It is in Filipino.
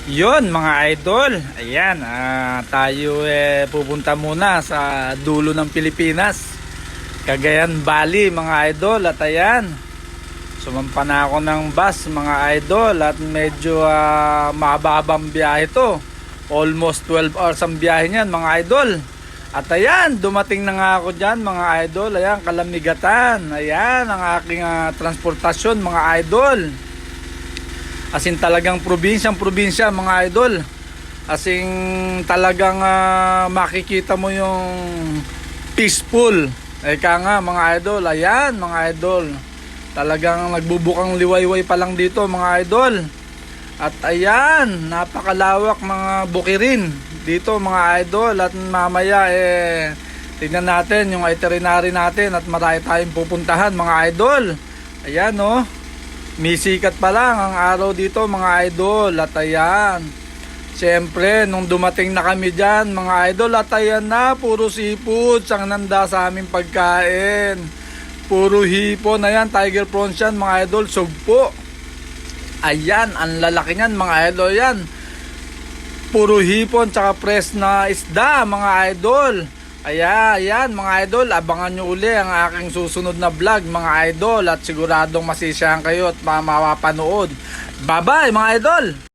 Yon mga idol, ayan, tayo pupunta muna sa dulo ng Pilipinas, Cagayan Valley mga idol. At ayan, sumampa na ako ng bus mga idol at medyo mahabang biyahe to. Almost 12 hours ang biyahe niyan mga idol. At ayan, dumating na nga ako dyan mga idol. Ayan, Kalamigatan. Ayan ang aking transportasyon mga idol. As in talagang probinsya mga idol. As in talagang makikita mo yung peaceful. Eka nga mga idol, ayan mga idol. Talagang nagbubukang liwayway pa lang dito mga idol. At ayan, napakalawak mga bukirin dito mga idol. At mamaya tingnan natin yung itinerary natin at marami tayong pupuntahan mga idol. Ayan oh. Misikat pa lang ang araw dito mga idol. At ayan, siyempre nung dumating na kami dyan mga idol, at ayan na, puro seafood ang nanda sa aming pagkain. Puro hipon, ayan, tiger prawns yan mga idol, sugpo. Ayan, ang lalaki nyan mga idol yan. Puro hipon tsaka press na isda mga idol. Ayan mga idol, abangan nyo uli ang aking susunod na vlog mga idol. At siguradong masisiyahan kayo at mapapanood. Bye bye mga idol!